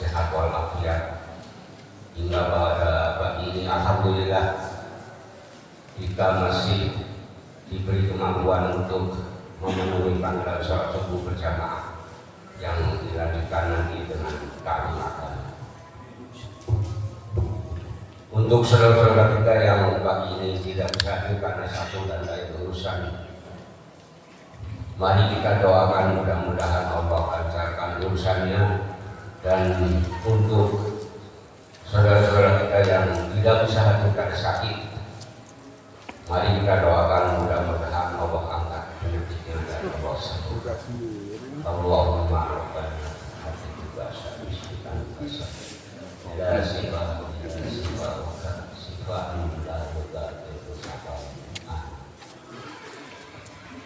sehat walafiat. Hingga pada pagi ini alhamdulillah kita masih diberi kemampuan untuk memenuhi panggilan sholat subuh berjamaah yang dilanjutkan nanti dengan kenikmatan. Untuk saudara-saudara kita yang pagi ini tidak bisa hadir karena satu dan lain urusan, mari kita doakan mudah-mudahan Allah lancarkan urusannya. Dan untuk saudara-saudara kita yang tidak bisa hadir karena sakit, mari kita doakan mudah-mudahan Allah angkat penyakitnya dan Allah sembuhkan. Allahumma rabbana hati basa bismikan basa la sifat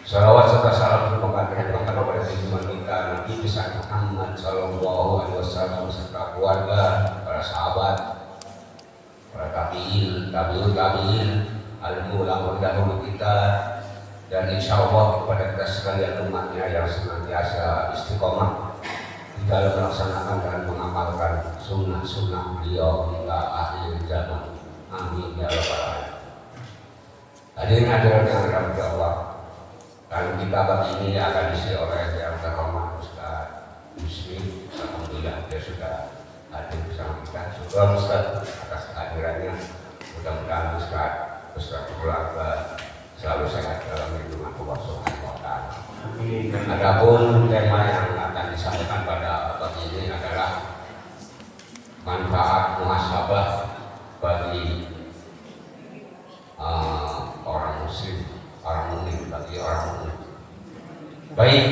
salawat serta salam semoga tercurahkan kepada junjungan kita Nabi besar Muhammad sallallahu alaihi wasallam serta keluarga, para sahabat, para tabi'in, alim ulama dahulu kita, dan insya Allah kepada kita sekalian umatnya yang senantiasa istiqomah di dalam melaksanakan dan mengamalkan sunnah-sunnah beliau hingga akhir zaman. Amin ya rabbal alamin. Hadirin hadirat yang dirahmati Allah, dan kita pagi ini akan diisi oleh yang terhormat Ustaz Yusri. Alhamdulillah dia sudah hadir bersama kita. Syukur Ustaz atas kehadirannya. Mudah-mudahan Ustaz beserta keluarga selalu sehat dalam lindungan Allah Subhanahu wa taala. Adapun tema yang akan disampaikan pada pagi ini adalah manfaat muhasabah bagi orang muslim, orang mukmin, bagi orang mukmin. Baik,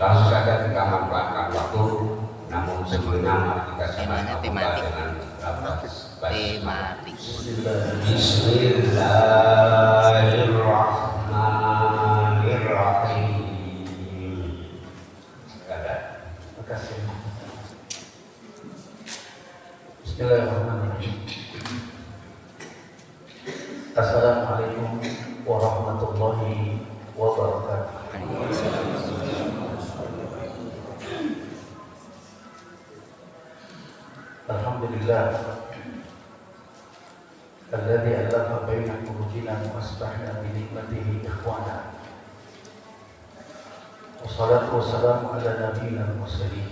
langsung saja kita manfaatkan waktu. Namun sebelumnya mari kita simak dengan Bismillahirrahmanirrahim. Bismillahirrahmanirrahim. Assalamualaikum warahmatullahi wabarakatuh. Alhamdulillah alladzi alafa baina qulubina wa asbahna bi ni'matihi ikhwana. Wassalatu wassalamu ala nabiyyina mursalin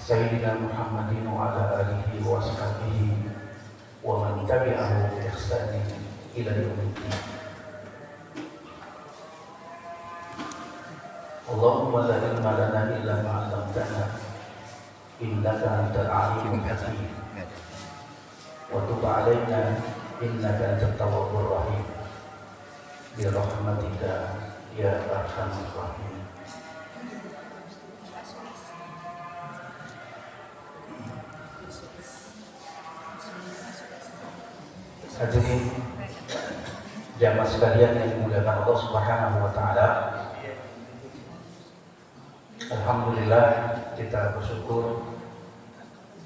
Sayyidina Muhammadin wa ala alihi wa ashabihi wa man tabi'ahu bi ihsanin ila yaumiddin. Allahumma la ilma lana illa ma 'allamtana innaka antal alimul hakim wa tub 'alaina innaka antat tawwabur rahim bi rahmatika ya arhamar rahim. Hadirin jamaah sekalian yang dimuliakan Allah Subhanahu wa taala. Alhamdulillah kita bersyukur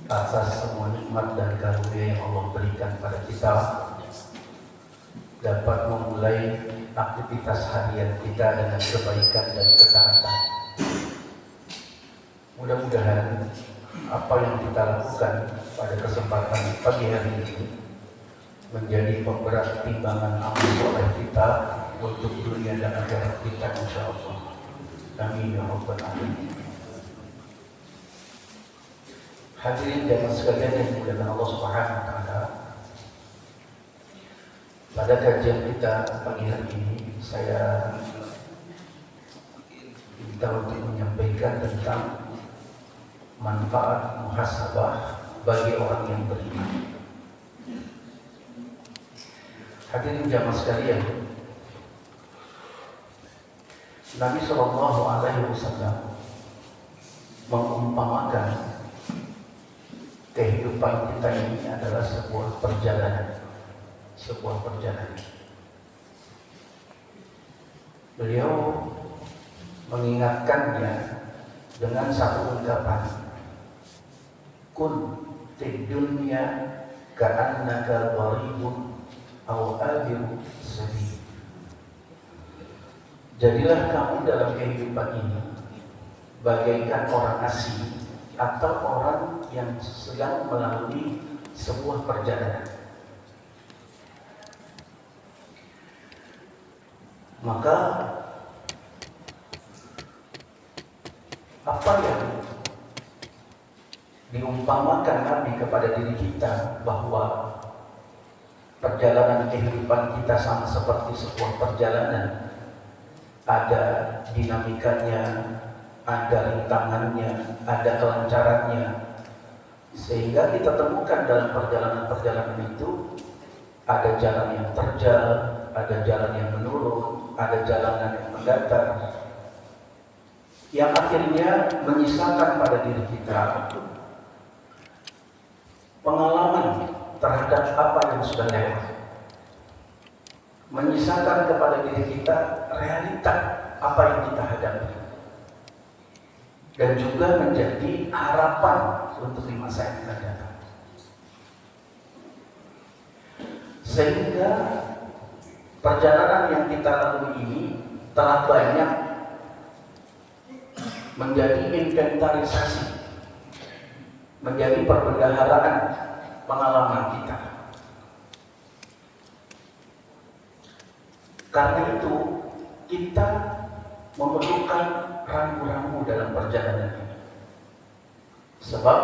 atas semua nikmat dan karunia yang Allah berikan pada kita, dapat memulai aktivitas harian kita dengan kebaikan dan ketaatan. Mudah-mudahan apa yang kita lakukan pada kesempatan pagi hari ini menjadi pemberat timbangan amal soleh kita untuk dunia dan akhirat kita insyaallah. Amin ya rabbal alamin. Hadirin jamaah sekalian yang dimuliakan Allah Subhanahu wa taala. Pada kajian kita pagi hari ini saya minta untuk menyampaikan tentang manfaat muhasabah bagi orang yang beriman. Hadirin jamaah sekalian, Nabi Shallallahu Alaihi Wasallam mengumpamakan kehidupan kita ini adalah sebuah perjalanan. Beliau mengingatkannya dengan satu ungkapan, kun fid dunya ka'annaka gharibun aw abiru sabil. Jadilah kamu dalam kehidupan ini bagaikan orang asing atau orang yang sedang melalui sebuah perjalanan. Maka apa yang diumpamakan Nabi kepada diri kita bahwa perjalanan kehidupan kita sama seperti sebuah perjalanan, ada dinamikanya, ada rintangannya, ada kelancarannya, sehingga kita temukan dalam perjalanan-perjalanan itu ada jalan yang terjal, ada jalan yang menurun, ada jalanan yang mendatar, yang akhirnya menyisakan pada diri kita pengalaman terhadap apa yang sudah lewat, menyisakan kepada diri kita realita apa yang kita hadapi, dan juga menjadi harapan untuk di masa yang akan datang. Sehingga perjalanan yang kita lalui ini telah banyak menjadi inventarisasi, menjadi perbendaharaan pengalaman kita. Karena itu kita memerlukan rambu-rambu dalam perjalanan ini, sebab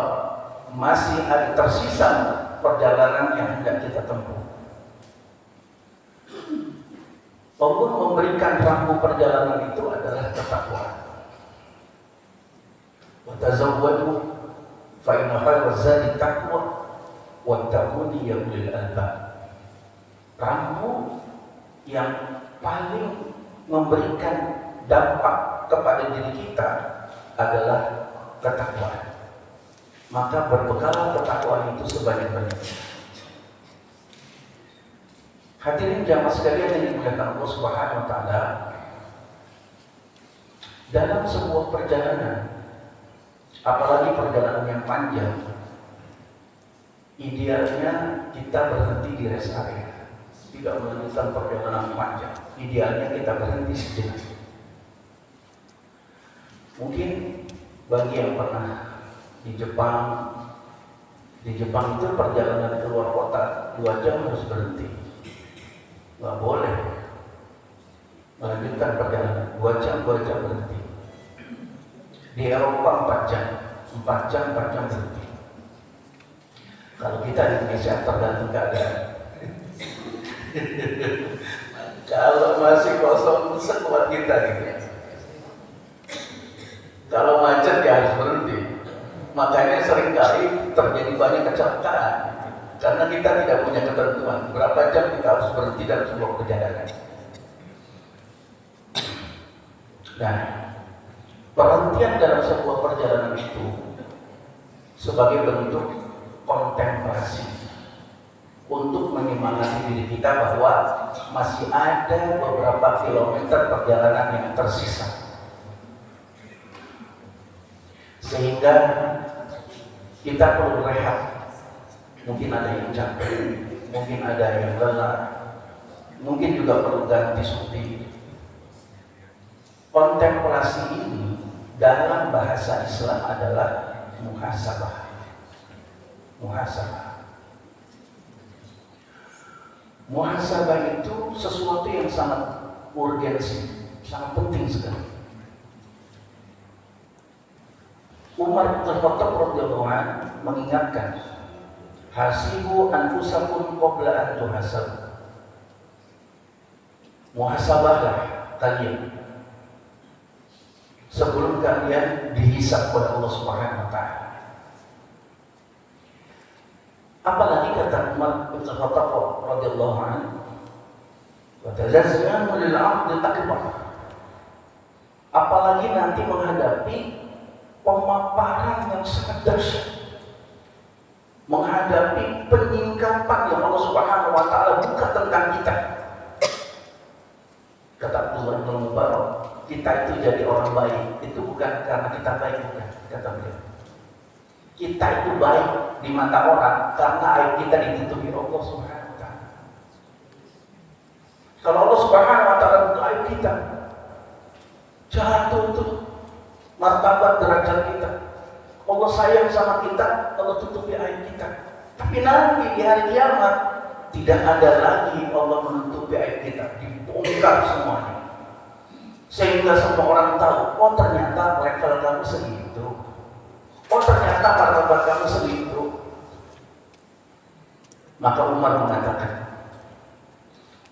masih ada tersisa perjalanan yang hendak kita tempuh. Allah memberikan rambu perjalanan itu adalah ketakwaan. Wa tazawwadu fa inna khayra zadi taqwa wattaquni ya ulil albab. Rambu yang paling memberikan dampak kepada diri kita adalah ketakwaan. Maka berbekalah ketakwaan itu sebanyak-banyaknya. Hadirin jamaah sekalian yang dimuliakan Allah Subhanahu wa taala, dalam sebuah perjalanan, apalagi perjalanan yang panjang, idealnya kita berhenti di rest area. Tidak melanjutkan perjalanan panjang. Idealnya kita berhenti sejenak. Mungkin bagi yang pernah di Jepang itu perjalanan keluar kota 2 jam harus berhenti. Nggak boleh melanjutkan perjalanan 2 jam berhenti. Di Eropa 4 jam berhenti. Kalau kita di Indonesia tergantung keadaan. Kalau masih kosong sekuat kita gitu. Kalau macet ya harus berhenti. Makanya seringkali terjadi banyak kecelakaan karena kita tidak punya ketentuan berapa jam kita harus berhenti dalam sebuah perjalanan. Nah, perhentian dalam sebuah perjalanan itu sebagai bentuk kontemplasi untuk menyemangati diri kita bahwa masih ada beberapa kilometer perjalanan yang tersisa, sehingga kita perlu rehat. Mungkin ada yang capek, mungkin ada yang lelah, mungkin juga perlu ganti supi. Kontemplasi ini dalam bahasa Islam adalah muhasabah. Muhasabah itu sesuatu yang sangat urgensi, sangat penting sekali. Umar bin Khattab radhiyallahu anhu mengingatkan, hasibu anfusakum qabla an tuhasab. Muhasabahlah kalian sebelum kalian dihisab oleh Allah Subhanahu wa taala. Apalagi kata Umar bin Khattab radhiyallahu anhu, wa tazazzanu lil 'abdil akbar. Apalagi nanti menghadapi pemaparan yang sangat dahsyat, menghadapi penyingkapan yang Allah Subhanahu wa taala buka tentang kita. Kata Abdullah bin Mubarak, kita itu jadi orang baik itu bukan karena kita baik, bukan, kata beliau. Kita itu baik di mata orang karena aib kita ditutupi Allah Subhanahu wa taala. Kalau Allah Subhanahu wa taala buka aib kita, jatuh tuh martabat derajat kita. Allah sayang sama kita, Allah tutupi aib kita. Tapi nanti di hari kiamat tidak ada lagi Allah menutupi aib kita, dibongkar semuanya. Sehingga semua orang tahu, oh ternyata level kamu segitu. Oh ternyata martabat kamu segitu. Maka Umar mengatakan,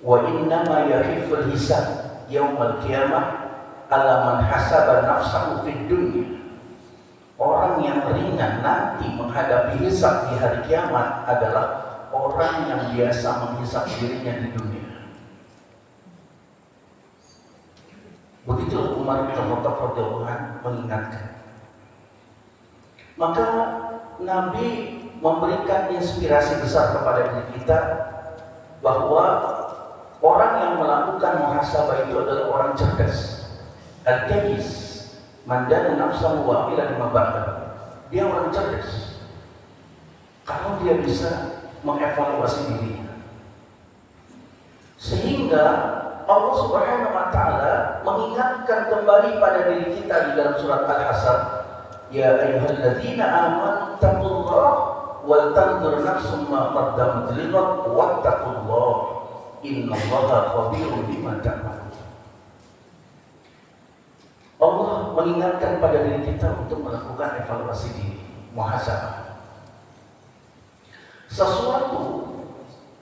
wa inna ma yakhiful hisab yaumal qiyamah ala man hasaba nafsahu fid dunya. Orang yang ringan nanti menghadapi hisab di hari kiamat adalah orang yang biasa menghisab dirinya di dunia. Begitu Umar bin Khattab radhiyallahu anhu mengingatkan. Maka Nabi memberikan inspirasi besar kepada diri kita bahwa orang yang melakukan muhasabah itu adalah orang cerdas. Al-Kayis, mandana nafsahu wa ila lima ba'da. Dia orang cerdas. Kalau dia bisa mengevaluasi dirinya, sehingga Allah Subhanahu wa taala mengingatkan kembali pada diri kita di dalam surat Al-Hasyr, ya ayyuhalladzina amanu taqullaha wal tanzur nafsum ma qaddamat lighad wattaqullaha innallaha khabirun bima ta'malun. Allah mengingatkan pada diri kita untuk melakukan evaluasi diri, muhasabah. Sesuatu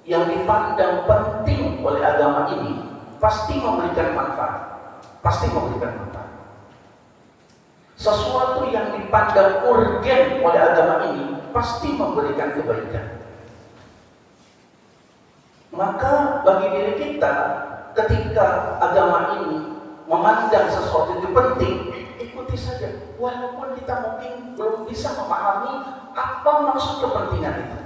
yang dipandang penting oleh agama ini pasti memberikan manfaat, pasti memberikan manfaat. Sesuatu yang dipandang urgen oleh agama ini pasti memberikan kebaikan. Maka bagi diri kita, ketika agama ini memandang sesuatu itu penting, ikuti saja, walaupun kita mungkin belum bisa memahami apa maksud kepentingan itu,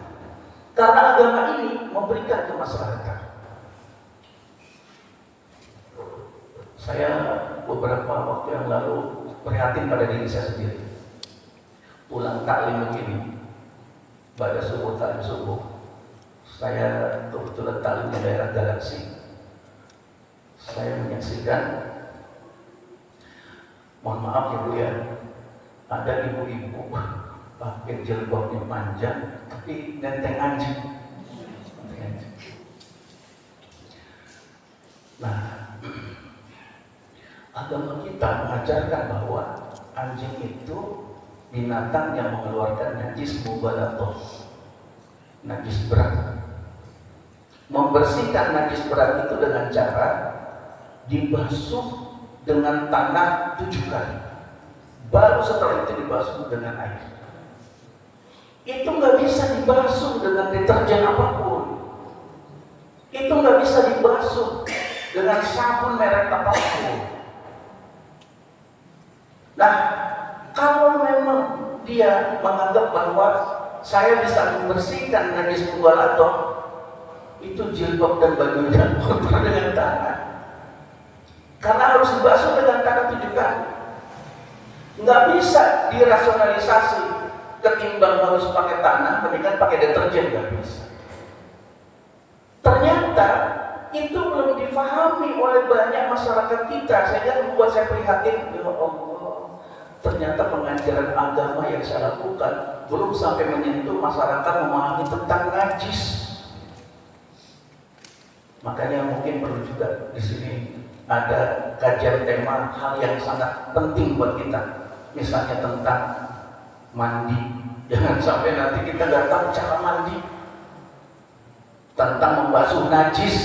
karena agama ini memberikan kemaslahatan. Saya beberapa waktu yang lalu prihatin pada diri saya sendiri. Pulang taklim begini, pada subuh taklim subuh, saya kebetulan taklim di daerah Galaksi. Saya menyaksikan, mohon maaf ya Bu ya, ada ibu-ibu pakai jilbabnya panjang, tapi nenteng anjing. Nah, agama kita mengajarkan bahwa anjing itu binatang yang mengeluarkan najis mubalaghah, najis berat. Membersihkan najis berat itu dengan cara dibasuh dengan tanah 7 kali, baru setelah itu dibasuh dengan air. Itu nggak bisa dibasuh dengan deterjen apapun, itu nggak bisa dibasuh dengan sabun merek apapun. Nah, kalau memang dia menganggap bahwa saya bisa membersihkan najis mubalaghah, itu jilbab dan bajunya kotor dengan tanah, karena harus dibasuh dengan tanah 7 kali. Nggak bisa dirasionalisasi, ketimbang harus pakai tanah, mendingan pakai deterjen, nggak bisa. Ternyata itu belum difahami oleh banyak masyarakat kita, sehingga membuat saya prihatin. Ya Allah, ternyata pengajaran agama yang saya lakukan belum sampai menyentuh masyarakat memahami tentang najis. Makanya mungkin perlu juga di sini ada kajian tema hal yang sangat penting buat kita, misalnya tentang mandi. Jangan sampai nanti kita nggak tahu cara mandi, tentang membasuh najis.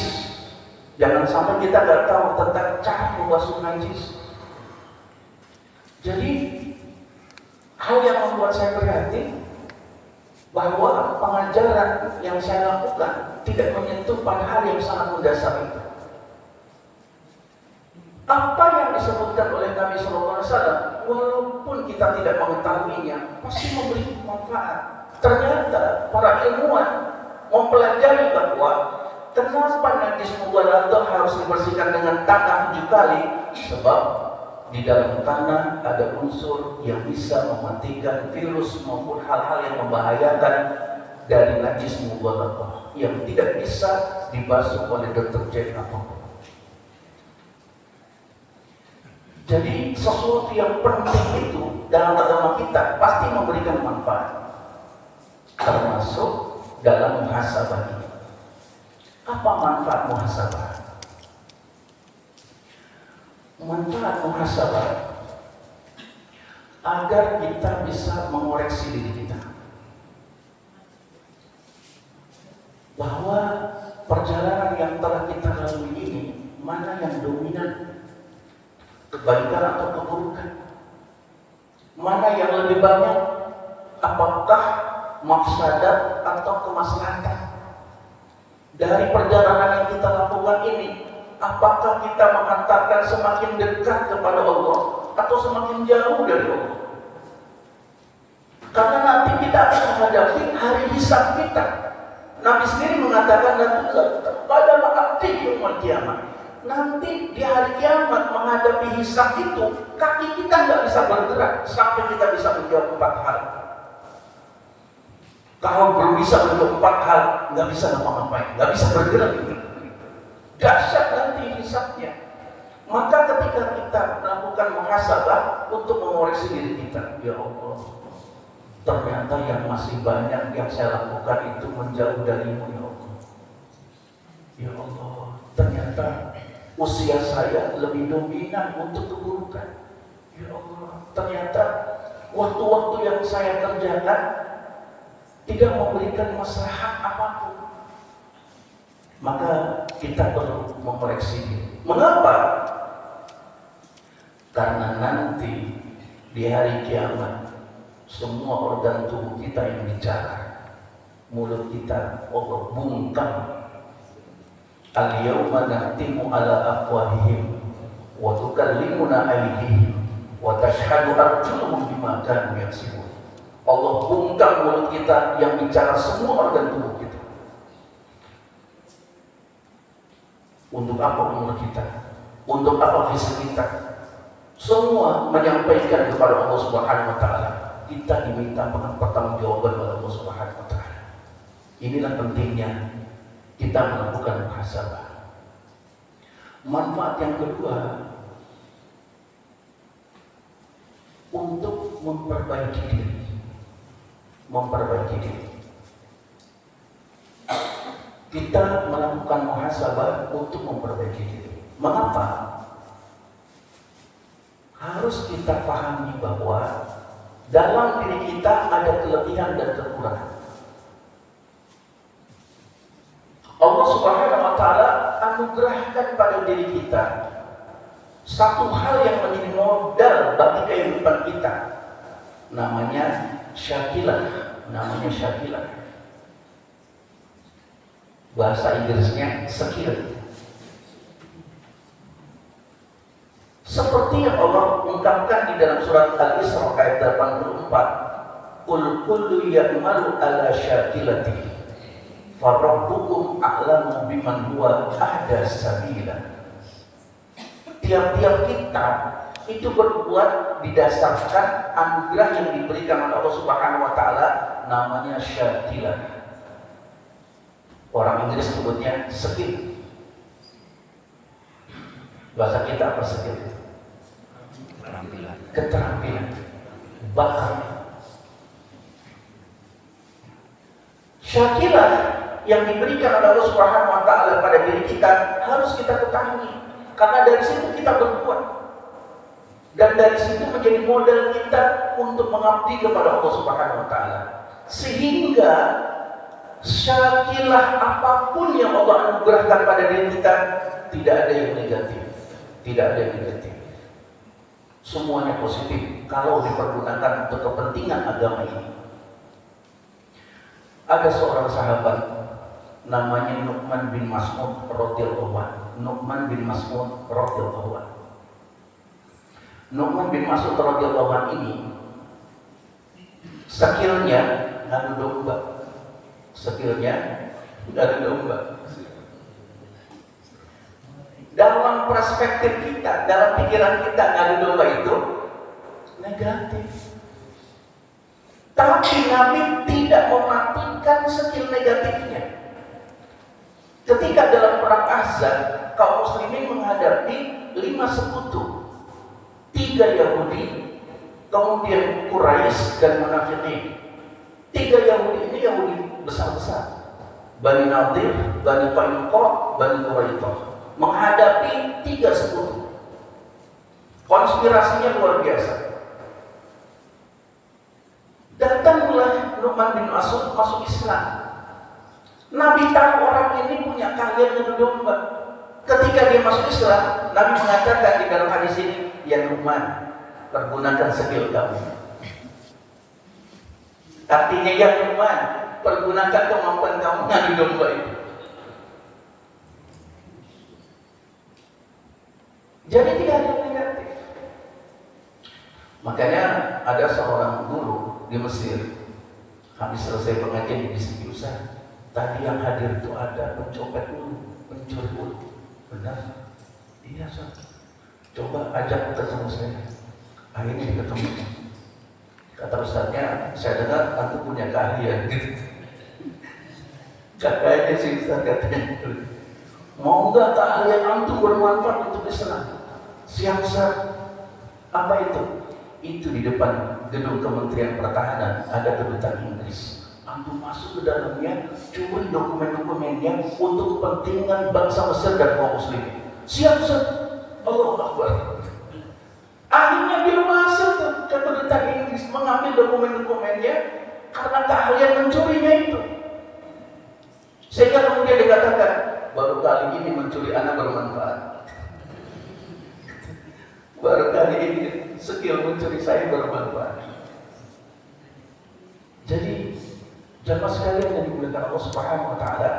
Jangan sampai kita nggak tahu tentang cara membasuh najis. Jadi hal yang membuat saya prihatin bahwa pengajaran yang saya lakukan tidak menyentuh pada hal yang sangat mendasar itu. Apa yang disebutkan oleh Nabi SAW, walaupun kita tidak mengetahuinya, pasti memberi manfaat. Ternyata para ilmuwan mempelajari bahwa kenapa najis mubalaghah harus dibersihkan dengan tanah 7 kali, sebab di dalam tanah ada unsur yang bisa mematikan virus maupun hal-hal yang membahayakan dari najis mubalaghah yang tidak bisa dibasuh oleh deterjen apapun. Jadi sesuatu yang penting itu dalam agama kita pasti memberikan manfaat, termasuk dalam muhasabah ini. Apa manfaat muhasabah? Manfaat muhasabah agar kita bisa mengoreksi diri kita, bahwa perjalanan yang telah kita lalui ini mana yang dominan, kebaikan atau keburukan, mana yang lebih banyak, apakah mafsadat atau kemaslahatan dari perjalanan yang kita lakukan ini. Apakah kita mengantarkan semakin dekat kepada Allah atau semakin jauh dari Allah? Karena nanti kita akan menghadapi hari hisab kita. Nabi sendiri mengatakan pada ma'abdi yaumul kiamat. Nanti di hari kiamat menghadapi hisab itu, kaki kita nggak bisa bergerak sampai kita bisa menjawab 4 hal. Kalau belum bisa menjawab 4 hal, nggak bisa ngapa-ngapain, nggak bisa bergerak. Dahsyat nanti hisabnya. Maka ketika kita melakukan muhasabah untuk mengoreksi diri kita, ya Allah, ternyata yang masih banyak yang saya lakukan itu menjauh darimu, ya Allah. Ya Allah, ternyata usia saya lebih dominan untuk keburukan. Ya Allah, ternyata waktu-waktu yang saya kerjakan tidak memberikan maslahat apapun. Maka kita perlu mengoreksi diri. Mengapa? Karena nanti di hari kiamat semua organ tubuh kita yang bicara, mulut kita Allah bungkam. Al-yawma nahtimu ala afwahihim wa tukallimuna aydihim wa tashhadu arjuluhum bima kanu yaksibun. Allah bungkam mulut kita yang bicara semua organ tubuh kita. Untuk apa umur kita? Untuk apa visi kita? Semua menyampaikan kepada Allah Subhanahu wa taala. Kita diminta pertanggungjawaban oleh Allah Subhanahu wa taala. Inilah pentingnya kita melakukan muhasabah. Manfaat yang kedua, untuk memperbaiki diri. Memperbaiki diri. Kita melakukan muhasabah untuk memperbaiki diri. Mengapa? Harus kita pahami bahwa dalam diri kita ada kelebihan dan kekurangan. Allah Subhanahu wa taala anugerahkan pada diri kita satu hal yang menjadi modal bagi kehidupan kita. Namanya syakilah, namanya syakilah. Bahasa Inggrisnya skill. Seperti yang Allah ungkapkan di dalam surat Al-Isra ayat 84, "Qul kullu ya'malu ala syakilatihi, fa rabbukum a'lamu biman huwa ahda sabila." Tiap-tiap kita itu berbuat didasarkan anugerah yang diberikan oleh Allah Subhanahu wa taala, namanya syakilah. Orang Inggris sebutnya skill. Bahasa kita apa skill? Keterampilan, bakat. Syakilah yang diberikan oleh Allah Subhanahu wa taala pada diri kita harus kita ketahui, karena dari situ kita berbuat. Dan dari situ menjadi modal kita untuk mengabdi kepada Allah Subhanahu wa taala. Sehingga syakilah apapun yang Allah anugerahkan pada diri kita, tidak ada yang negatif, tidak ada yang negatif. Semuanya positif kalau dipergunakan untuk kepentingan agama ini. Ada seorang sahabat namanya Nu'man bin Mas'ud radhiyallahu anhu. Nu'man bin Mas'ud radhiyallahu anhu. Nu'man bin Mas'ud radhiyallahu anhu ini skillnya ngadu domba. Skillnya ngadu domba. Dalam perspektif kita, dalam pikiran kita, ngadu domba itu negatif. Tapi Nabi tidak mematikan skill negatifnya. Ketika dalam perang Ahzab, kaum muslimin menghadapi 5 sekutu, 3 Yahudi, kemudian Quraisy dan Munafiqin. 3 Yahudi ini Yahudi besar-besar. Bani Nadir, Bani Qainuqa, Bani Quraidah menghadapi 3 sekutu. Konspirasinya luar biasa. Datanglah Nu'man bin Mas'ud masuk Islam. Nabi tahu orang ini punya keahlian ngadu domba. Ketika dia masuk Islam, Nabi mengatakan di dalam hadis ini, ya Nu'man, pergunakan skill kamu. Artinya ya Nu'man, pergunakan kemampuan kamu ngadu domba itu. Jadi tidak ada yang negatif. Makanya ada seorang guru di Mesir, habis selesai pengajian di sini, Ustaz, tadi yang hadir itu ada pencopet dulu, pencuri dulu. Benar? Iya, Ustaz. Coba ajak ketemu saya. Akhirnya ketemu. Kata Ustaznya, saya dengar antum punya keahlian. Katanya sih Ustaz, katanya, mau nggak keahlian antum bermanfaat untuk Islam? Siap, Ustaz. Apa itu? Itu di depan gedung Kementerian Pertahanan ada kedutaan Inggris. Antum masuk ke dalamnya, curi dokumen-dokumennya untuk kepentingan bangsa Mesir dan kaum muslimin. Siap, Ustaz. Allahu Akbar. Akhirnya dia masuk ke kedutaan Inggris, mengambil dokumen-dokumennya karena keahlian mencurinya itu. Sehingga kemudian dikatakan, baru kali ini mencuri anak bermanfaat. Baru kali ini skill mencuri saya bermanfaat. Jadi jamaah sekalian yang dimuliakan Allah Subhanahu wa taala,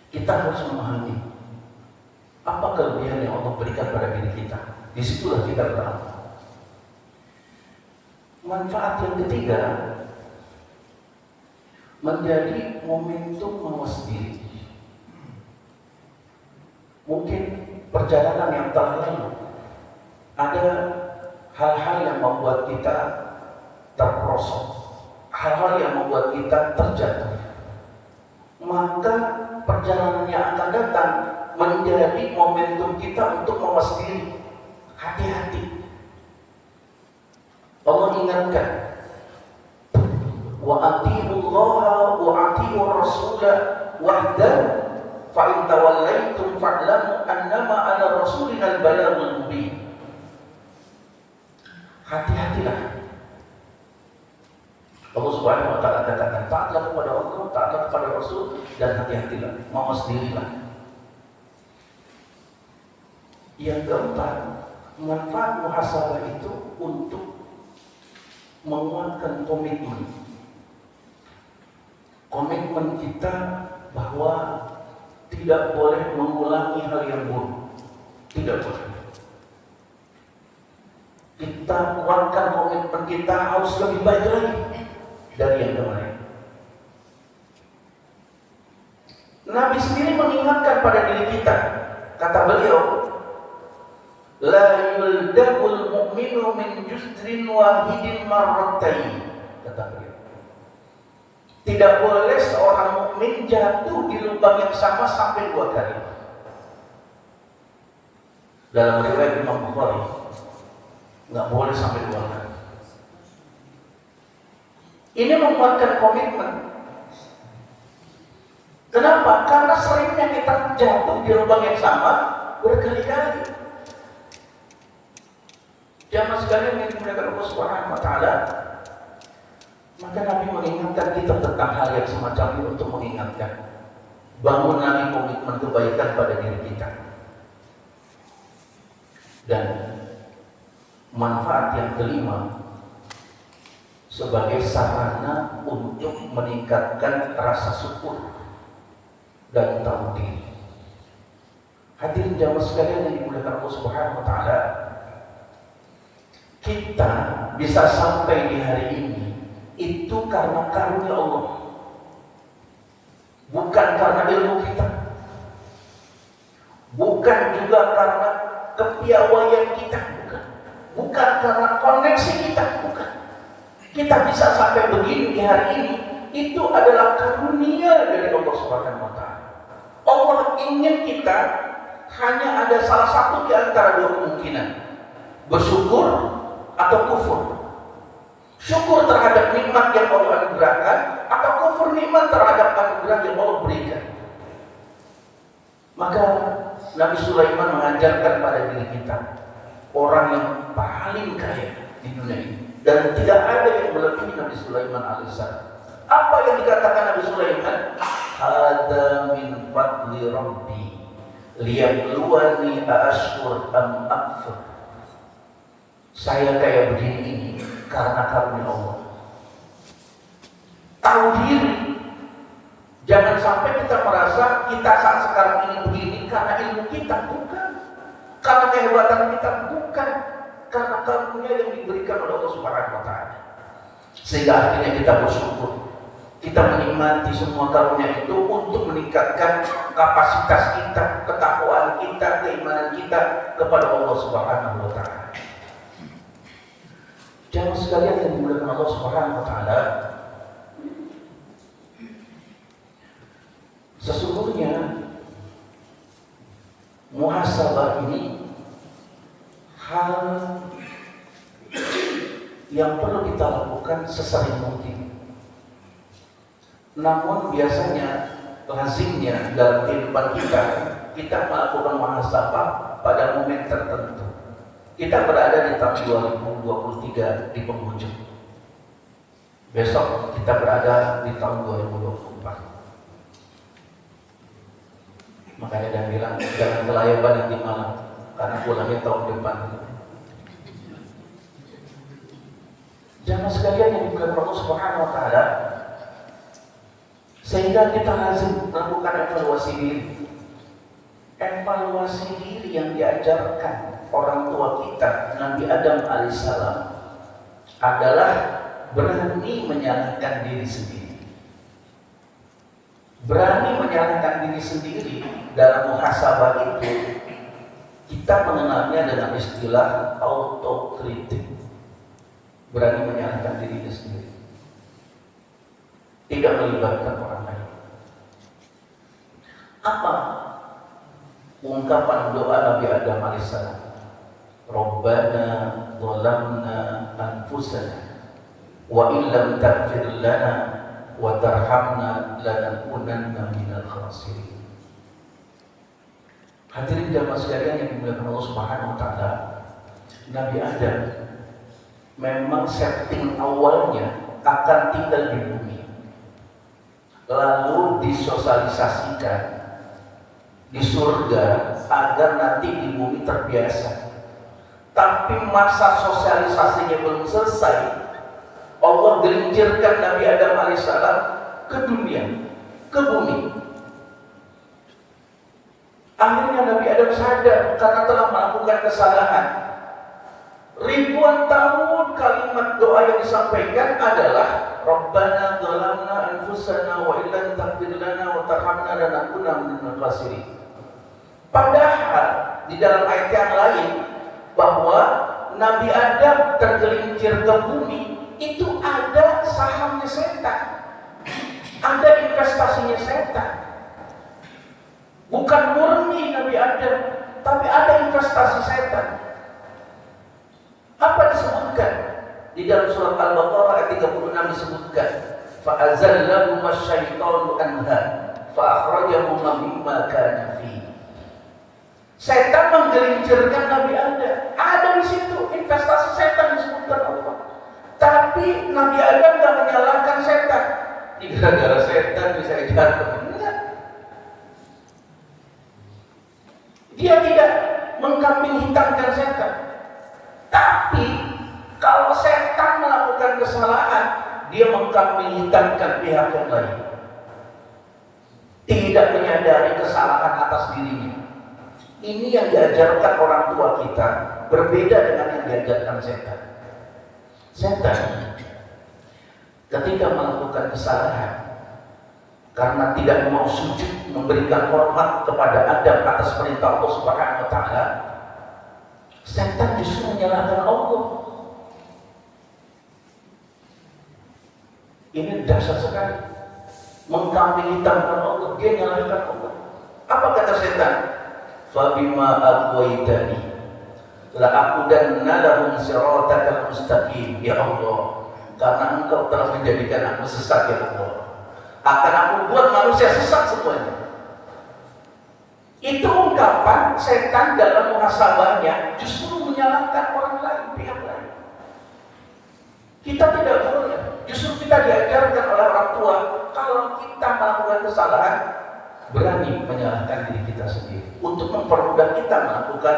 kita harus memahami apa kelebihan yang Allah berikan pada diri kita. Disitulah kita beramal. Manfaat yang ketiga, menjadi momentum mawas diri. Mungkin perjalanan yang telah lalu ada hal-hal yang membuat kita terperosok, hal-hal yang membuat kita terjatuh. Maka perjalanan yang akan datang menjadi momentum kita untuk mawas diri. Hati-hati. Allah ingatkan, wa atiullaha wa atiur rasula wahdahu fa in tawallaitum fa'lamu annama ala rasulina al-balaghul mubin. Hati-hatilah. Allah Subhanahu wa taala katakan, taatlah kepada Allah, taatlah kepada Rasul, dan hati-hatilah, mawas dirilah. Yang keempat, manfaat muhasabah itu untuk menguatkan komitmen. Komitmen kita bahwa tidak boleh mengulangi hal yang buruk. Tidak boleh. Kita kuatkan komitmen kita harus lebih baik lagi dari yang kemarin. Nabi sendiri mengingatkan pada diri kita. Kata beliau, la yuldabul mu'minu min jusdrin wahidin marratain. Kata beliau, tidak boleh seorang mukmin jatuh di lubang yang sama sampai 2 kali. Dalam riwayat Imam Bukhari, nggak boleh sampai 2 kali. Ini menguatkan komitmen. Kenapa? Karena seringnya kita jatuh di lubang yang sama berkali-kali. Jamaah sekalian yang dimuliakan Allah Subhanahu wa taala, maka Nabi mengingatkan kita tentang hal yang semacam ini untuk mengingatkan, bangun lagi komitmen kebaikan pada diri kita. Dan manfaat yang kelima, sebagai sarana untuk meningkatkan rasa syukur dan tahu diri. Hadirin jamaah sekalian yang dimuliakan Allah Subhanahu wa taala, kita bisa sampai di hari ini itu karena karunia Allah, bukan karena ilmu kita, bukan juga karena kepiawaian kita, bukan karena koneksi kita, bukan. Kita bisa sampai begini di hari ini, itu adalah karunia dari Allah Subhanahu wa taala. Allah ingin kita hanya ada salah satu di antara 2 kemungkinan, bersyukur atau kufur? Syukur terhadap nikmat yang Allah anugerahkan atau kufur nikmat terhadap anugerah yang Allah berikan? Maka Nabi Sulaiman mengajarkan pada diri kita, orang yang paling kaya di dunia ini, dan tidak ada yang melebihi Nabi Sulaiman alaihissalam. Apa yang dikatakan Nabi Sulaiman? Hada min fadli rabbi liyabluwani aashkur am akfur. Saya kayak begini ini karena karunia Allah. Tahu diri. Jangan sampai kita merasa kita saat sekarang ini begini karena ilmu kita, bukan. Karena kehebatan kita, bukan. Karena karunia yang diberikan oleh Allah Subhanahu wa Ta'ala. Sehingga akhirnya kita bersyukur. Kita menikmati semua karunia itu untuk meningkatkan kapasitas kita, ketakwaan kita, keimanan kita kepada Allah Subhanahu wa Ta'ala. Jangan sekalian yang dimuliakan Allah Subhanahu wa Ta'ala, sesungguhnya muhasabah ini hal yang perlu kita lakukan sesering mungkin. Namun biasanya, lazimnya dalam kehidupan kita melakukan muhasabah pada momen tertentu. Kita berada di tahun 2023 di penghujung. Besok kita berada di tahun 2024. Makanya dia bilang jangan kelayaban nanti malam, karena pulangnya tahun depan. Jangan sekalian yang dibilang Allah Subhanahu wa Ta'ala, sehingga kita lazim melakukan evaluasi diri. Evaluasi diri yang diajarkan orang tua kita, Nabi Adam alaihissalam, adalah berani menyalahkan diri sendiri. Berani menyalahkan diri sendiri dalam muhasabah itu kita mengenalnya dengan istilah autokritik. Berani menyalahkan diri sendiri, tidak melibatkan orang lain. Apa ungkapan doa Nabi Adam alaihissalam? Rabbana zalamna anfusana wa illam taghfir lana wa tarhamna lanakunanna minal khasirin. Hadirin jamaah sekalian yang dimuliakan Allah Subhanahu wa Ta'ala, Nabi Adam memang setting awalnya akan tinggal di bumi, lalu disosialisasikan di surga agar nanti di bumi terbiasa. Tapi masa sosialisasinya belum selesai, Allah gelincirkan Nabi Adam alaihissalam ke dunia, ke bumi. Akhirnya Nabi Adam sadar karena telah melakukan kesalahan. Ribuan tahun kalimat doa yang disampaikan adalah Rabbana zalamna anfusana wa illam taghfir lana wa tarhamna lanakunanna minal khasirin. Padahal di dalam ayat yang lain bahwa Nabi Adam tergelincir ke bumi itu ada sahamnya setan, ada investasinya setan. Bukan murni Nabi Adam, tapi ada investasi setan. Apa disebutkan? Di dalam surat Al-Baqarah ayat 36 disebutkan, فَأَزَلَّهُمَا الشَّيْطَانُ عَنْهَا فَأَخْرَجَهُمَا مِمَّا كَانَ فِيهِ. Setan menggelincirkan Nabi Adam. Ada di situ investasi setan disebutkan Allah. Tapi Nabi Adam tidak menyalahkan setan. Gara-gara setan bisa jatuh. Enggak. Dia tidak mengkambing hitamkan setan. Tapi kalau setan melakukan kesalahan, dia mengkambing hitamkan pihak yang lain. Tidak menyadari kesalahan atas dirinya. Ini yang diajarkan orang tua kita berbeda dengan yang diajarkan setan. Setan ketika melakukan kesalahan karena tidak mau sujud memberikan hormat kepada Adam atas perintah Allah Subhanahu wa Ta'ala, setan justru menyalahkan Allah. Ini dasar sekali. Mengkambing hitamkan Allah, dia menyalahkan Allah. Apa kata setan? Fabima aqwaitani la'aqudanna lahum siratakal mustaqim, ya Allah, karena Engkau telah menjadikan aku sesat, ya Allah, akan aku buat manusia sesat semuanya. Itu ungkapan setan dalam muhasabahnya justru menyalahkan orang lain, pihak lain. Kita tidak boleh. Justru kita diajarkan oleh orang tua, kalau kita melakukan kesalahan, berani menyalahkan diri kita sendiri untuk mempermudah kita melakukan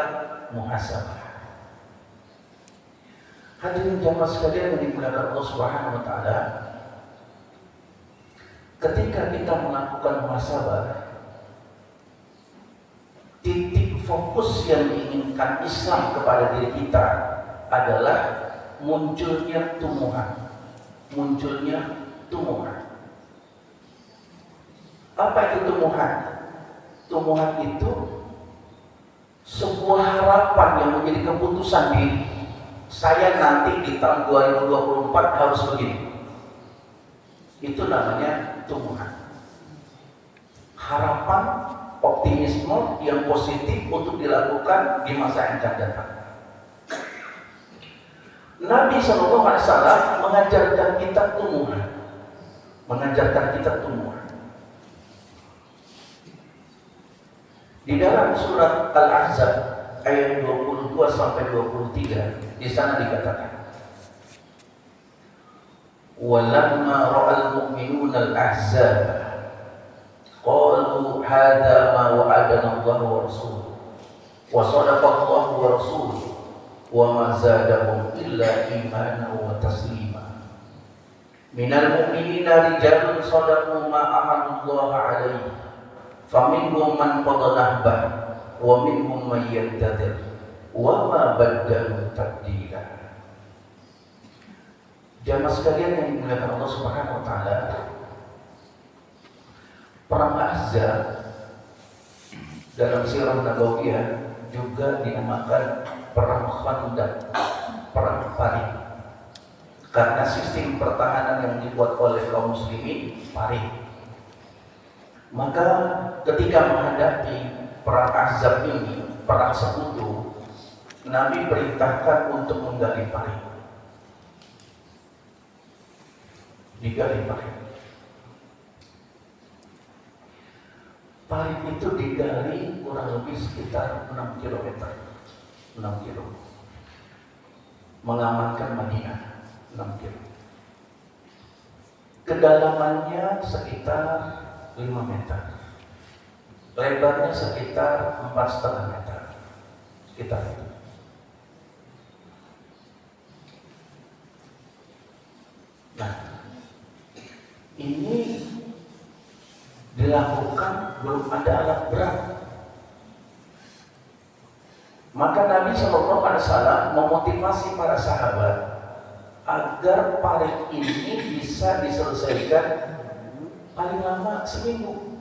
muhasabah. Hadirin jamaah sekalian yang dimuliakan Allah Subhanahu wa taala, ketika kita melakukan muhasabah, titik fokus yang diinginkan Islam kepada diri kita adalah munculnya tumbuhan. Apa itu tumbuhan? Tumbuhan itu sebuah harapan yang menjadi keputusan diri. Saya nanti di tahun 2024 harus begini. Itu namanya tumbuhan. Harapan, optimisme yang positif untuk dilakukan di masa yang akan datang. Nabi SAW mengajarkan kita tumbuhan. Di dalam surat Al-Ahzab ayat 22 sampai 23, di sana dikatakan, "Walamma ra'al mu'minuna al-ahzab qalu hadza ma wa'adana Allah wa rasuluhu wa sadaqa Allah wa rasuluhu wa ma zadahum illa imanan wa taslima. Minal mu'minina rijalun sadaqu ma ahadullah alaihi faminhum man qada nahbah wa minhum man yantadir wa ma baddalu tabdila." Jamaah sekalian yang dimuliakan Allah Subhanahu wa taala, perang Ahzab dalam sirah nabawiyah juga dinamakan perang Khandaq, perang paring, karena sistem pertahanan yang dibuat oleh kaum muslimin paring. Maka ketika menghadapi perang Ahzab ini, perang sekutu, Nabi perintahkan untuk menggali paring. Digali paring. Paring itu digali kurang lebih sekitar 6 km. Mengamankan Madinah 6 km. Kedalamannya sekitar 5 meter. Lebarnya sekitar 4,5 meter. Sekitar itu. Nah, ini dilakukan belum ada alat berat. Maka Nabi SAW memotivasi para sahabat agar paring ini bisa diselesaikan paling lama seminggu.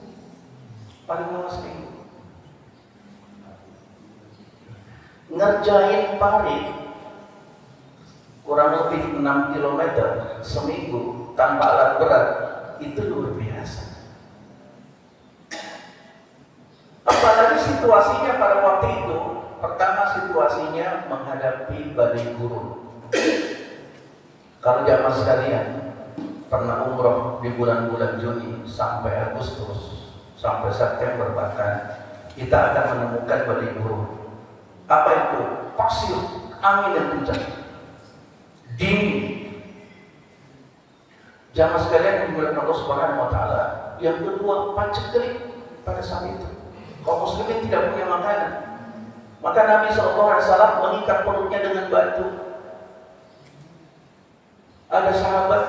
Ngerjain paring kurang lebih 6 km seminggu tanpa alat berat itu luar biasa. Apalagi situasinya pada waktu itu, pertama situasinya menghadapi badai gurun. Kalau jamaah sekalian pernah umroh di bulan-bulan Juni sampai Agustus sampai September bahkan, kita akan menemukan badai gurun. Apa itu? Pasir, angin yang kencang, dingin. Jamaah sekalian yang dimuliakan Allah Subhanahu wa taala. Yang kedua, paceklik pada saat itu. Kaum muslimin tidak punya makanan. Maka Nabi SAW mengikat perutnya dengan batu. Ada sahabat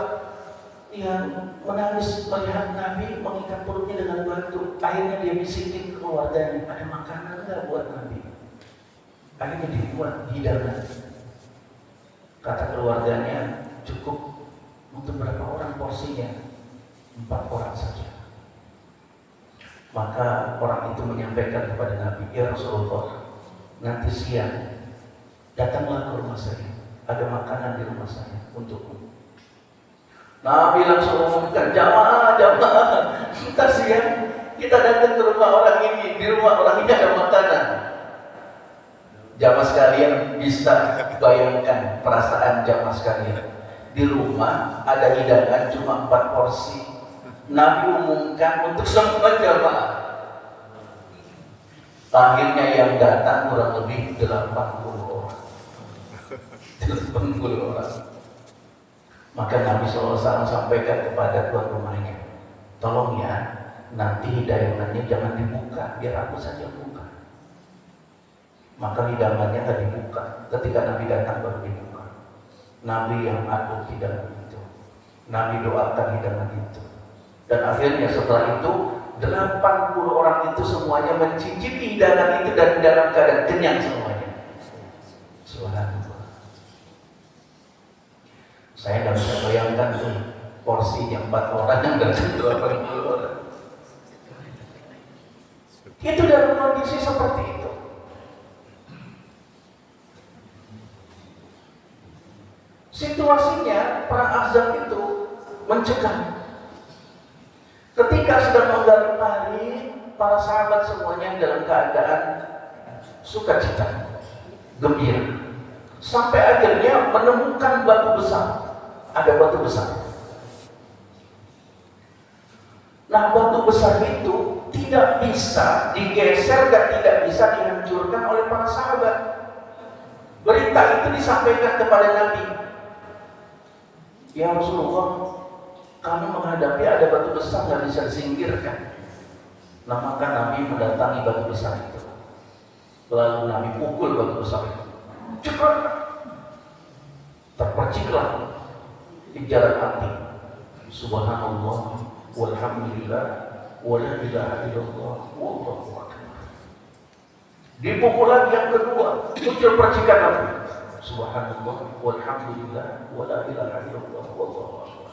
yang menangis melihat Nabi mengikat perutnya dengan batu. Akhirnya dia bisikin ke keluarganya, ada makanan enggak buat Nabi? Akhirnya dibuat hidangan. Kata keluarganya, cukup untuk berapa orang porsinya? 4 orang saja. Maka orang itu menyampaikan kepada Nabi, "Ya Rasulullah, nanti siang datanglah ke rumah saya, ada makanan di rumah saya untukmu." Nabi langsung mengumumkan, jamaah, kita siang kita datang ke rumah orang ini, di rumah orang ini ada makanan. Jamaah sekalian, bisa bayangkan perasaan jamaah sekalian. Di rumah ada hidangan cuma 4 porsi. Nabi umumkan untuk semua jamaah. Akhirnya yang datang kurang lebih 80 orang. 80 orang. Maka Nabi SAW sampaikan kepada tuan rumahnya, tolong ya, nanti hidangannya jangan dibuka, biar aku saja buka. Maka hidangannya nggak dibuka. Ketika Nabi datang baru dibuka. Nabi yang atur hidangan itu, Nabi doakan hidangan itu. Dan akhirnya setelah itu 80 orang itu semuanya mencicipi hidangan itu dan dalam keadaan kenyang semuanya. Subhanallah. Saya nggak bisa bayangkan tuh porsinya 4 orang yang datang 80 orang. Itu dalam kondisi seperti itu. Situasinya perang Ahzab itu mencekam. Ketika sedang menggali parit, para sahabat semuanya dalam keadaan sukacita, gembira. Sampai akhirnya menemukan batu besar. Ada batu besar. Nah, batu besar itu tidak bisa digeser dan tidak bisa dihancurkan oleh para sahabat. Berita itu disampaikan kepada Nabi. Ya Rasulullah, kami menghadapi ada batu besar yang bisa disingkirkan. Nah, maka Nabi mendatangi batu besar itu. Lalu Nabi pukul batu besar itu. Cepat! Terperciklah di jalan hati. Subhanallah, walhamdulillah, wala ilaha illallah, wallahu akbar. Dipukul lagi yang kedua, muncul percikan api. Subhanallah, walhamdulillah, wala ilaha illallah, wallahu akbar.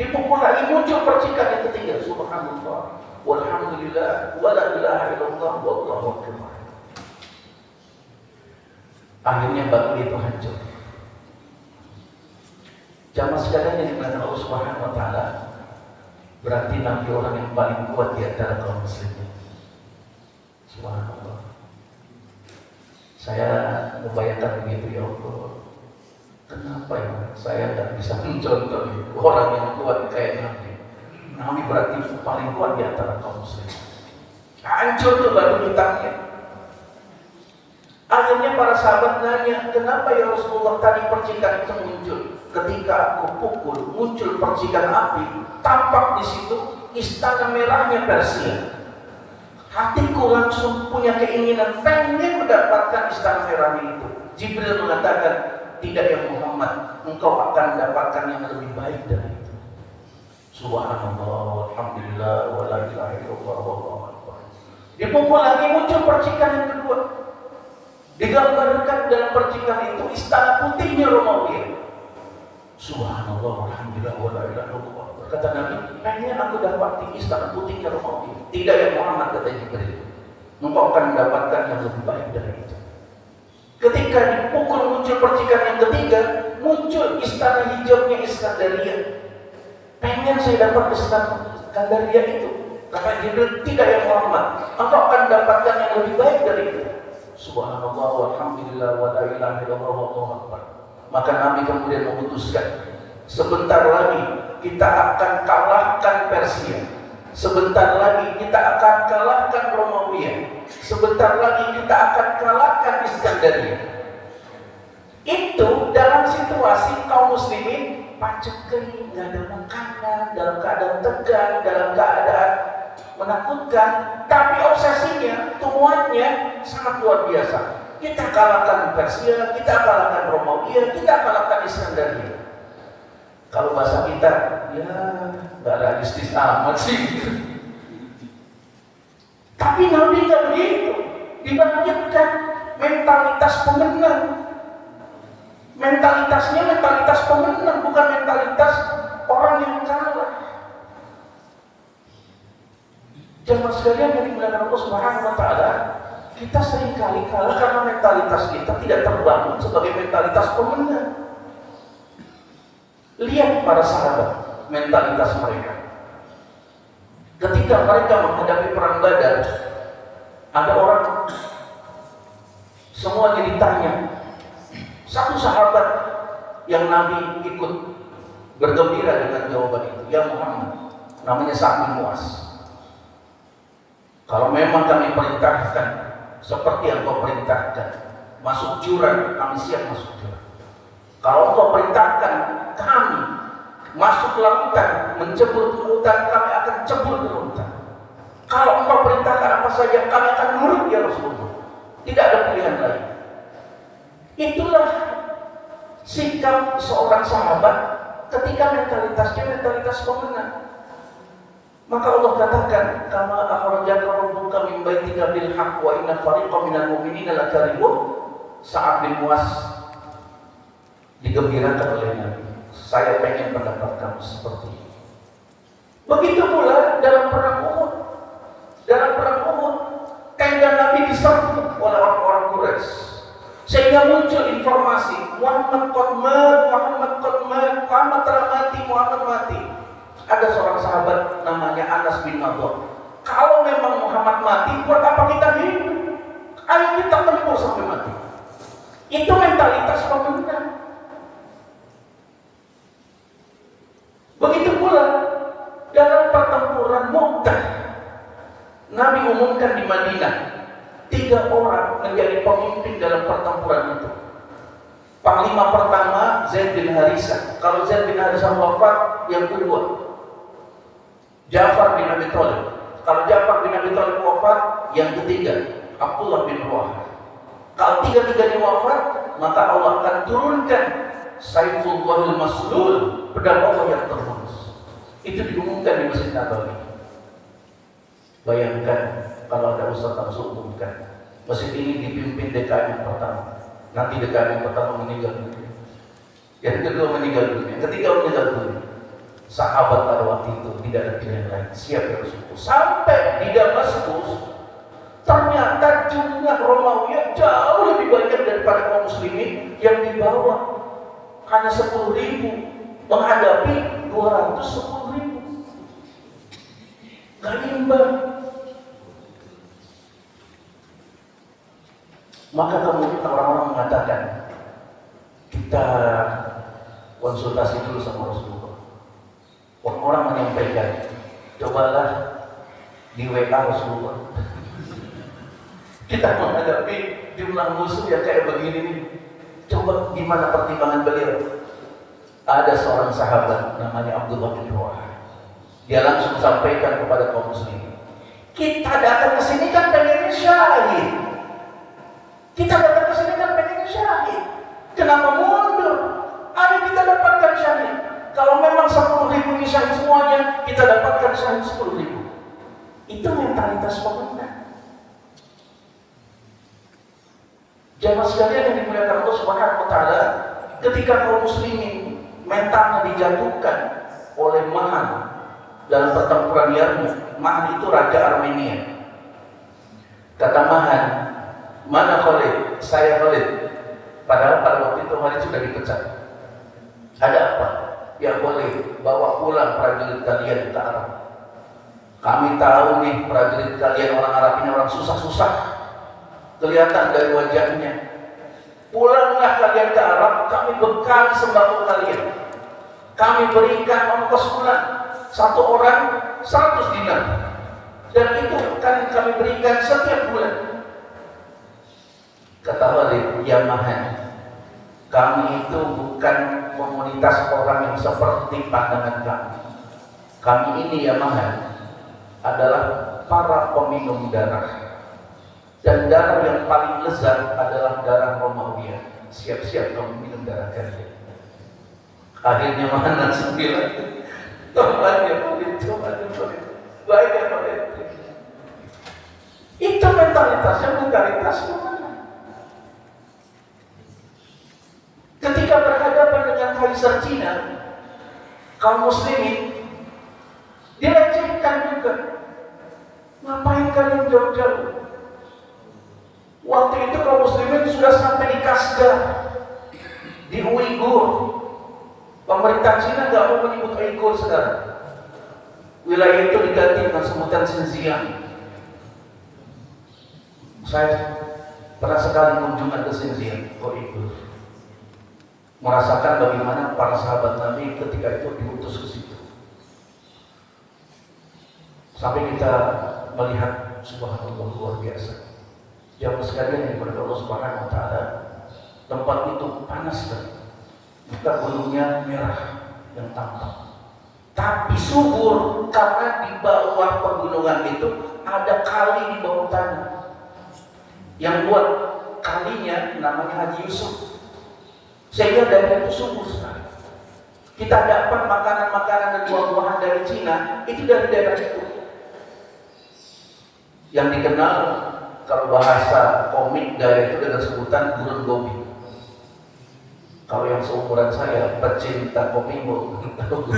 Dipukul lagi, muncul percikan yang ketiga. Subhanallah, walhamdulillah, wala ilaha illallah, wallahu akbar. Akhirnya batu itu hancur. Jamaah sekalian yang dimuliakan Allah Subhanahu wa taala, berarti Nabi orang yang paling kuat di antara kaum muslimin. Subhanallah. Saya membayangkan begitu, ya Allah. Kenapa ya saya tidak bisa mencontoh orang yang kuat kayak Nabi? Nabi berarti paling kuat di antara kaum muslimin. Hancur tuh batu hitamnya. Akhirnya para sahabat nanya, kenapa ya Rasulullah tadi percikan itu muncul? Ketika aku pukul, muncul percikan api, tampak di situ istana merahnya Persia. Hatiku langsung punya keinginan pengen mendapatkan istana merahnya itu. Jibril mengatakan, tidak ya Muhammad, engkau akan mendapatkan yang lebih baik dari itu. Subhanallah, alhamdulillah, wa la ilaha illallah, wallahu akbar. Dipukul lagi, muncul percikan yang kedua. Digambarkan dalam percikan itu istana putihnya Romawi. Subhanallah, alhamdulillah, wa la ilaha illallah. Kata Nabi, pengen aku dapati istana putihnya Romawi. Tidak ya Muhammad, kata Jibril, engkau akan mendapatkan yang lebih baik dari itu. Ketika dipukul muncul percikan yang ketiga, muncul istana hijaunya Iskandaria. Pengen saya dapat istana Iskandaria itu. Kata Jibril, tidak ya Muhammad, engkau akan mendapatkan yang lebih baik dari itu. Subhanallah, walhamdulillah, wa la ilaha illallah, wallahu akbar. Maka Nabi kemudian memutuskan, sebentar lagi kita akan kalahkan Persia. Sebentar lagi kita akan kalahkan Romawi. Sebentar lagi kita akan kalahkan Iskandaria. Itu dalam situasi kaum muslimin pacekli, nggak ada makanan, dalam keadaan tegang, dalam keadaan menakutkan, tapi obsesinya, tujuannya sangat luar biasa. Kita kalahkan Persia, kita kalahkan Romawi, kita kalahkan Iskandaria. Kalau bahasa kita, ya nggak realistis amat sih. Tapi Nabi nggak begitu. Dibangkitkan mentalitas pemenang. Mentalitasnya mentalitas pemenang, bukan mentalitas orang yang kalah. Jemaah sekalian yang dimuliakan Allah Subhanahu wa taala, kita seringkali kalah karena mentalitas kita tidak terbangun sebagai mentalitas pemenang. Lihat para sahabat, mentalitas mereka. Ketika mereka menghadapi perang Badar, ada orang Semuanya ditanya. Satu sahabat yang Nabi ikut bergembira dengan jawaban itu, ya Muhammad, namanya Sa'ad bin Mu'az. Kalau memang kami perintahkan seperti yang kau perintahkan, masuk jurang, kami siap masuk jurang. Kalau kau perintahkan kami masuk lautan, mencebur ke lautan, kami akan cebur ke lautan. Kalau engkau perintahkan apa saja, kami akan nurut ya Rasulullah. Tidak ada pilihan lain. Itulah sikap seorang sahabat ketika mentalitasnya mentalitas pemenang. Maka Allah katakan, kama akhrajaka rabbuka min baitika bil haqq wa inna fariqan minal mu'minina lakarihun. Sa'ad bin Mu'az digembirakan oleh Nabi. Saya pengen pendapat kamu seperti ini. Begitu pula dalam perang Uhud. Dalam perang Uhud, tenda Nabi diserbu oleh orang-orang Quraisy. Sehingga muncul informasi Muhammad telah mati, Muhammad mati. Ada seorang sahabat namanya Anas bin Nadhr. Kalau memang Muhammad mati, buat apa kita hidup? Ayo kita tempur sampai mati. Itu mentalitas pemenang. Begitu pula dalam pertempuran Mu'tah, Nabi umumkan di Madinah 3 orang menjadi pemimpin dalam pertempuran itu. Panglima pertama Zaid bin Harisah. Kalau Zaid bin Harisah wafat, yang kedua Ja'far bin Abi Thalib. Kalau Ja'far bin Abi Thalib wafat, yang ketiga Abdullah bin Rawahah. Kalau tiga-tiganya wafat, maka Allah akan turunkan Saifullahil Maslul, pedang Allah yang terhunus. Itu diumumkan di Masjid Nabawi. Bayangkan kalau ada ustaz langsung umumkan, masjid ini dipimpin DKM yang pertama, nanti DKM yang pertama meninggal dunia, yang kedua meninggal dunia, yang ketiga meninggal dunia. Sahabat pada waktu itu tidak ada pilihan lain, siap ya Rasulullah. Sampai di Damaskus, ternyata jumlah Romawi jauh lebih banyak daripada kaum muslimin yang dibawa. Hanya 10.000 menghadapi 210.000. Gak imbang. Maka kemudian orang-orang mengatakan, kita konsultasi dulu sama Rasulullah. Orang-orang menyampaikan, cobalah di WA Rasulullah. Kita menghadapi jumlah musuh yang kayak begini nih. Coba gimana pertimbangan beliau? Ada seorang sahabat namanya Abdullah bin Rawahah. Dia langsung sampaikan kepada kaum muslimin, kita datang ke sini kan pengen syahid. Kita datang ke sini kan pengen syahid. Kenapa mundur? Ayo kita dapatkan syahid. Kalau memang 10.000 ini syahid semuanya, kita dapatkan syahid 10.000. Itu mentalitas pemenang. Jamaah sekalian yang dimuliakan Allah Subhanahu wa taala, ketika kaum muslimin mentalnya dijatuhkan oleh Mahan dalam pertempuran Yarmouk. Mahan itu raja Armenia. Kata Mahan, mana Khalid? Saya Khalid. Padahal pada waktu itu Khalid sudah dipecat. Ada apa? Ya Khalid, bawa pulang prajurit kalian ke Arab. Kami tahu nih prajurit kalian orang Arab ini orang susah-susah. Kelihatan dari wajahnya. Pulanglah kalian ke Arab, kami bekal sembako kalian. Kami berikan ongkos bulan, 1 orang 100 dinar. Dan itu akan kami berikan setiap bulan. Kata Khalid, ya Mahan, kami itu bukan komunitas orang yang seperti pandangan kami. Kami ini ya Mahan adalah para peminum darah. Dan darah yang paling lezat adalah darah Romawiya. Siap-siap kamu minum darah kalian. Akhirnya Mahan langsung bilang, Tuhan ya Khalid, baik ya Khalid. Itu mentalitas mana? Ketika berhadapan dengan Kaisar Cina, kaum muslimin dilecehkan juga. Ngapain kalian jauh-jauh? Waktu itu kaum muslimin sudah sampai di Kashgar, di Uighur. Pemerintah Cina nggak mau menyebut Uighur sekarang. Wilayah itu diganti dengan sebutan Xinjiang. Saya Pernah sekali kunjungan ke Xinjiang, itu merasakan bagaimana para sahabat Nabi ketika itu diutus ke situ. Sampai kita melihat subhanallah luar biasa. Jamaah sekalian yang berdoa Allah Subhanahu wa taala, tempat itu panas sekali. Maka gunungnya merah yang tampak. Tapi subur karena di bawah pegunungan itu ada kali di bawah tanah. Yang buat kalinya namanya Haji Yusuf. Sehingga daerah itu subur sekali. Kita dapat makanan-makanan dan buah-buahan dari Cina itu dari daerah itu. Yang dikenal kalau bahasa komik daerah itu dengan sebutan gurun gobi. Kalau yang seumuran saya pecinta kopimu, gurun gobi.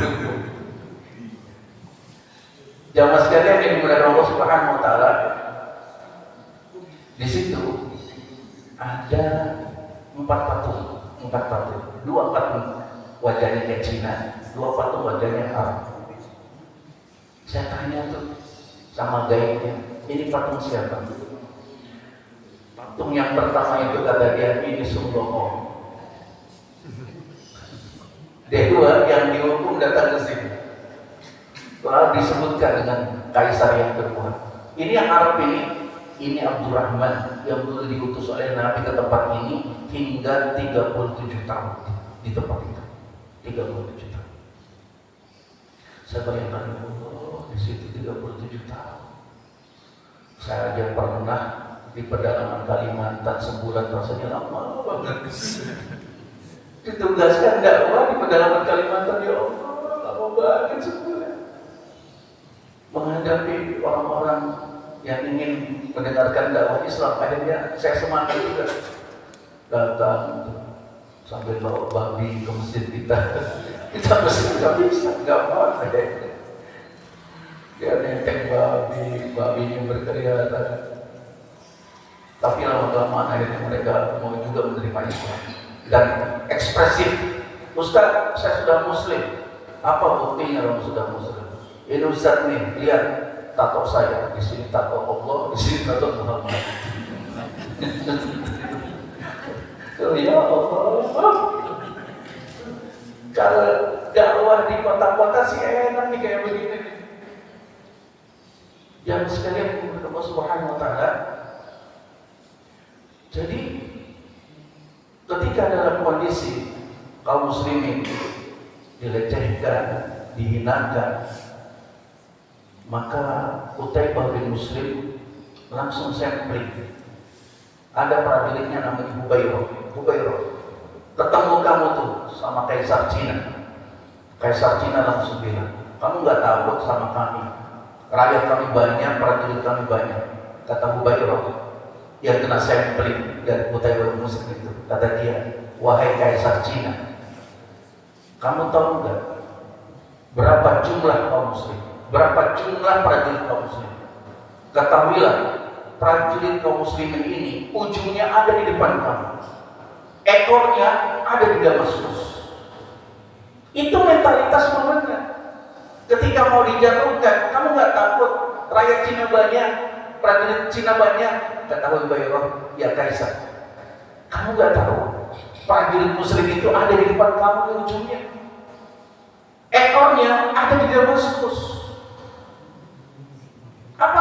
Jamaah sekalian yang dimuliakan Allah Subhanahu wa taala, di situ ada 4 patung, 2 patung wajahnya kayak Cina, 2 patung wajahnya Arab. Saya tanya tuh sama gaibnya, ini patung siapa? Patung yang pertama itu kata dia, ini Sunggomo. Kedua yang dihukum datang ke sini. Lalu disebutkan dengan kaisar yang kedua. Ini yang Arab ini Abdurrahman yang dulu diutus oleh Nabi ke tempat ini hingga 37 tahun di tempat itu. 37 tahun. Saya bayangkan, oh, di situ 37 tahun. Saya aja pernah di pedalaman Kalimantan sebulan, rasanya lama banget. Ditugaskan dakwah di pedalaman Kalimantan, ya Allah, lama banget sebulan. Menghadapi orang-orang yang ingin mendengarkan dakwah Islam, akhirnya saya semangat juga datang sambil bawa babi ke masjid kita. Kita mesti nggak bisa, nggak mau ada. Dia nenteng babinya berkeliaran. Tapi lama-lama akhirnya mereka mau juga menerima Islam dan ekspresif. Ustaz, saya sudah Muslim. Apa buktinya kalau sudah Muslim? Ini Ustaz nih, lihat tato saya, di sini tato Allah, di sini tato Muhammad. So, ya Allah, kalau dakwah di kota-kota sih enak nih kayak begini. Yang sekalian Allah Subhanahu wa taala. Jadi ketika dalam kondisi kaum muslimin dilecehkan, dihinakan, maka Utaibah bin Muslim langsung sampling. Ada prajuritnya namanya Hubairah. Ketemu kamu tuh sama Kaisar Cina. Kaisar Cina langsung bilang, kamu nggak takut sama kami? Rakyat kami banyak, prajurit kami banyak. Kata Hubairah yang kena sampling dan Utaibah bin Muslim itu. Kata dia, wahai Kaisar Cina, kamu tahu nggak berapa jumlah kaum muslim? Berapa jumlah prajurit kaum muslim? Ketahuilah, prajurit kaum muslimin ini ujungnya ada di depan kamu, ekornya ada di Damaskus. Itu mentalitas momennya. Ketika mau dijatuhkan, kamu nggak takut? Rakyat Cina banyak, prajurit Cina banyak. Kata Hubairah, ya Kaisar, kamu nggak tahu prajurit muslim itu ada di depan kamu di ujungnya, ekornya ada di Damaskus. Apa